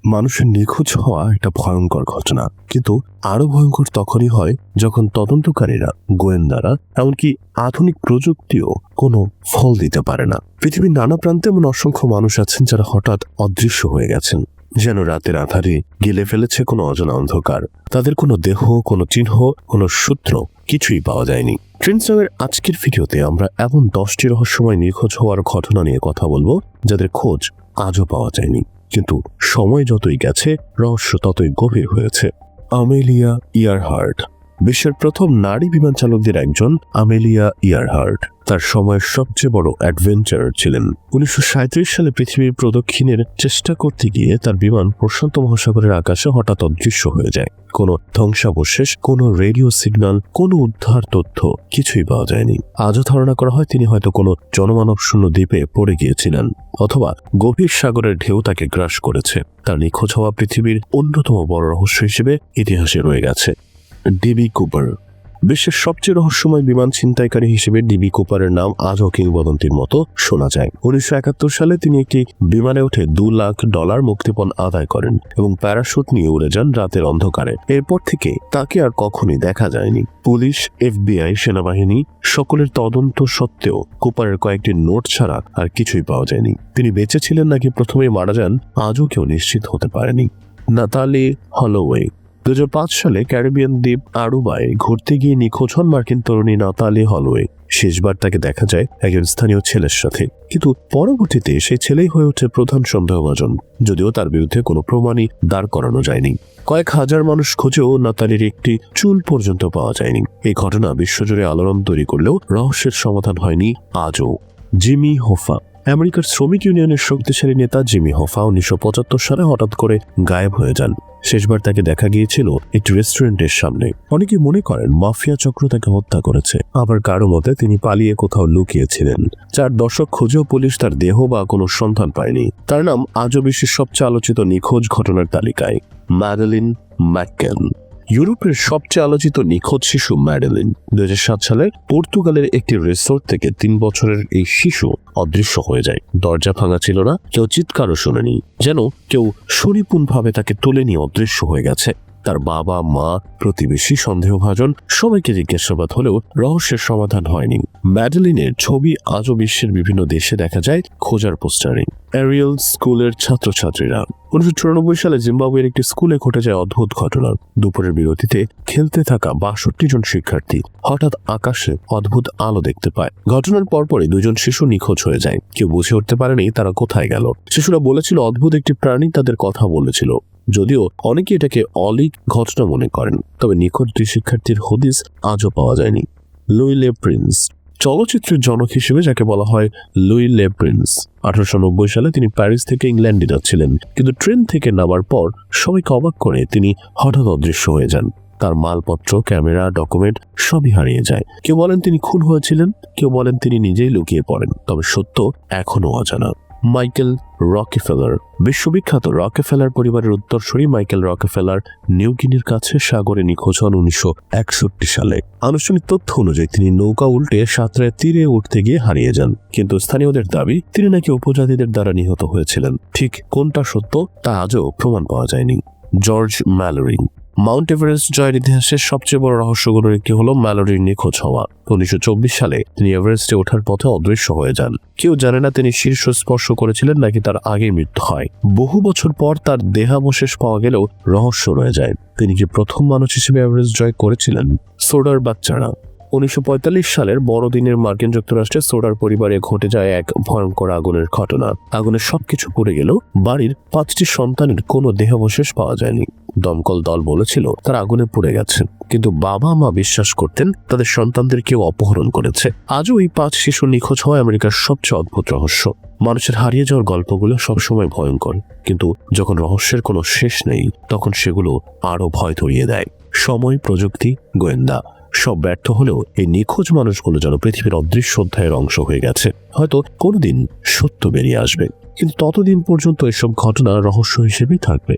মানুষের নিখোঁজ হওয়া একটা ভয়ঙ্কর ঘটনা, কিন্তু আরো ভয়ঙ্কর তখনই হয় যখন তদন্তকারীরা, গোয়েন্দারা, এমনকি আধুনিক প্রযুক্তিও কোনো ফল দিতে পারে না। পৃথিবীর নানা প্রান্তে এমন অসংখ্য মানুষ আছেন যারা হঠাৎ অদৃশ্য হয়ে গেছেন, যেন রাতের আধারে গিলে ফেলেছে কোনো অজানা অন্ধকার। তাদের কোনো দেহ, কোনো চিহ্ন, কোনো সূত্র কিছুই পাওয়া যায়নি। ট্রেন্ডসের আজকের ভিডিওতে আমরা এমন 10টি রহস্যময় নিখোঁজ হওয়ার ঘটনা নিয়ে কথা বলবো যাদের খোঁজ আজও পাওয়া যায়নি, কিন্তু সময় যতই গেছে রহস্য ততই গভীর হয়েছে। আমেলিয়া ইয়ারহার্ট বিশ্বের প্রথম নারী বিমান চালকদের একজন আমেলিয়া ইয়ারহার্ট তার সময়ের সবচেয়ে বড় অ্যাডভেঞ্চারার ছিলেন। 1937 সালে পৃথিবীর প্রদক্ষিণের চেষ্টা করতে গিয়ে তার বিমান প্রশান্ত মহাসাগরের আকাশে হঠাৎ অদৃশ্য হয়ে যায়। কোনো ধ্বংসাবশেষ, কোনো রেডিও সিগন্যাল, কোনো উদ্ধার তথ্য কিছুই পাওয়া যায়নি। আজও ধারণা করা হয় তিনি হয়তো কোনো জনমানব শূন্য দ্বীপে পড়ে গিয়েছিলেন, অথবা গভীর সাগরের ঢেউ তাকে গ্রাস করেছে। তার নিখোঁজ হওয়া পৃথিবীর অন্যতম বড় রহস্য হিসেবে ইতিহাসে রয়ে গেছে। ডিবি কুপার বিশ্বের সবচেয়ে রহস্যময় বিমান ছিনতাইকারী হিসেবে ডিবি কুপারের নাম আজও কিংবদন্তির মতো শোনা যায়। 1971 সালে তিনি একটি বিমানে উঠে $2 লাখ মুক্তিপণ আদায় করেন এবং প্যারাশুট নিয়ে উড়ে যান রাতের অন্ধকারে। এরপর থেকে তাকে আর কখনই দেখা যায়নি। পুলিশ, FBI, সেনাবাহিনী সকলের তদন্ত সত্ত্বেও কুপারের কয়েকটি নোট ছাড়া আর কিছুই পাওয়া যায়নি। তিনি বেঁচে ছিলেন নাকি প্রথমেই মারা যান আজও কেউ নিশ্চিত হতে পারেনি। নাতালি হলোওয়ে 2005 সালে ক্যারিবিয়ান দ্বীপ আরুবায় ঘুরতে গিয়ে নিখোঁজ হন মার্কিন তরুণী নাতালি হলোওয়ে। শেষবার তাকে দেখা যায় একজন স্থানীয় ছেলের সাথে, কিন্তু পরবর্তীতে সেই ছেলেই হয়ে ওঠে প্রধান সন্দেহভাজন, যদিও তার বিরুদ্ধে কোনো প্রমাণই দাঁড় করানো যায়নি। কয়েক হাজার মানুষ খোঁজেও নাতালির একটি চুল পর্যন্ত পাওয়া যায়নি। এই ঘটনা বিশ্বজুড়ে আলোড়ন তৈরি করলেও রহস্যের সমাধান হয়নি আজও। জিমি হোফা আমেরিকার শ্রমিক ইউনিয়নের শক্তিশালী নেতা জিমি হোফা 1975 সালে হঠাৎ করে গায়েব হয়ে যান। শেষবার তাকে দেখা গিয়েছিল একটি রেস্টুরেন্টের সামনে। অনেকে মনে করেন মাফিয়া চক্র তাকে হত্যা করেছে, আবার কারো মতে তিনি পালিয়ে কোথাও লুকিয়েছিলেন। 4 দশক খুঁজেও পুলিশ তার দেহ বা কোনো সন্ধান পায়নি। তার নাম আজও বিশ্বের সবচেয়ে আলোচিত নিখোঁজ ঘটনার তালিকায়। ম্যাডেলিন ম্যাককেন ইউরোপের সবচেয়ে আলোচিত নিখোঁজ শিশু ম্যাডেলিন 2007 সালে পর্তুগালের একটি রিসোর্ট থেকে 3 বছরের এই শিশু অদৃশ্য হয়ে যায়। দরজা ভাঙা ছিল না, কেউ চিৎকারও শোনেনি, যেন কেউ সুনিপুণভাবে তাকে তুলে নিয়ে অদৃশ্য হয়ে গেছে। তার বাবা, মা, প্রতিবেশী সন্দেহভাজন সবাইকে জিজ্ঞাসাবাদ হলেও রহস্যের সমাধান হয়নি। ম্যাডেলিনের ছবি আজও বিশ্বের বিভিন্ন দেশে দেখা যায় খোঁজার পোস্টারে। এরিয়েল স্কুলের ছাত্রছাত্রীরা 1994 সালে জিম্বাবুয়ের একটি স্কুলে ঘটে যায় অদ্ভুত ঘটনা। দুপুরের বিরতিতে খেলতে থাকা 62 জন শিক্ষার্থী হঠাৎ আকাশে অদ্ভুত আলো দেখতে পায়। ঘটনার পরপরই 2 জন শিশু নিখোঁজ হয়ে যায়। কেউ বুঝে উঠতে পারেনি তারা কোথায় গেল। শিশুরা বলেছিল অদ্ভুত একটি প্রাণী তাদের কথা বলেছিল, যদিও অনেকে এটাকে অলিক ঘটনা মনে করেন। তবে নিখোঁজ 2 শিক্ষার্থীর হদিস আজও পাওয়া যায়নি। লুই লে প্রিন্স চলচ্চিত্রের জনক হিসেবে যাকে বলা হয় লুই লে প্রিন্স, 1890 সালে তিনি প্যারিস থেকে ইংল্যান্ডে যাচ্ছিলেন, কিন্তু ট্রেন থেকে নামার পর সবাইকে অবাক করে তিনি হঠাৎ অদৃশ্য হয়ে যান। তার মালপত্র, ক্যামেরা, ডকুমেন্ট সবই হারিয়ে যায়। কেউ বলেন তিনি খুন হয়েছিলেন, কেউ বলেন তিনি নিজেই লুকিয়ে পড়েন, তবে সত্য এখনো অজানা। মাইকেল রকেফেলার বিশ্ববিখ্যাত রকেফেলার পরিবারের উত্তরসূরি মাইকেল রকেফেলার নিউ গিনির কাছে সাগরে নিখোঁজ হন 1961 সালে। আনুষ্ঠানিক তথ্য অনুযায়ী তিনি নৌকা উল্টে সাঁতরায় তীরে উঠতে গিয়ে হারিয়ে যান, কিন্তু স্থানীয়দের দাবি তিনি নাকি উপজাতিদের দ্বারা নিহত হয়েছিলেন। ঠিক কোনটা সত্য তা আজও প্রমাণ পাওয়া যায়নি। জর্জ ম্যালোরি মাউন্ট এভারেস্ট জয়ের ইতিহাসের সবচেয়ে বড় রহস্যগুলোর একটি হলো ম্যালোরির নিখোঁজ হওয়া। 1924 সালে তিনি এভারেস্টে ওঠার পথে অদৃশ্য হয়ে যান। কেউ জানে না তিনি শীর্ষ স্পর্শ করেছিলেন নাকি তার আগেই মৃত্যু হয়। বহু বছর পর তার দেহাবশেষ পাওয়া গেলেও রহস্য রয়ে যায়। তিনি কি প্রথম মানুষ হিসেবে এভারেস্ট জয় করেছিলেন? সোডার বাচ্চারা 1945 সালের বড়দিনের মার্কিন যুক্তরাষ্ট্রে সোডার পরিবারে ঘটে যায় এক ভয়ঙ্কর আগুনের ঘটনা। আগুনে সবকিছু পুড়ে গেল, বাড়ির 5টি সন্তানের কোনো দেহাবশেষ পাওয়া যায়নি। দমকল দল বলেছিল তারা আগুনে পুড়ে গেছে, কিন্তু বাবা মা বিশ্বাস করতেন তাদের সন্তানদের কেউ অপহরণ করেছে। আজও এই 5 শিশু নিখোঁজ হওয়া আমেরিকার সবচেয়ে অদ্ভুত রহস্য। মানুষের হারিয়ে যাওয়ার গল্পগুলো সবসময় ভয়ঙ্কর, কিন্তু যখন রহস্যের কোনো শেষ নেই তখন সেগুলো আরো ভয় ধরিয়ে দেয়। সময়, প্রযুক্তি, গোয়েন্দা সব ব্যর্থ হলেও এই নিখোঁজ মানুষগুলো যেন পৃথিবীর অদৃশ্য অধ্যায়ের অংশ হয়ে গেছে। হয়তো কোনোদিন সত্য বেরিয়ে আসবে, কিন্তু ততদিন পর্যন্ত এসব ঘটনা রহস্য হিসেবেই থাকবে।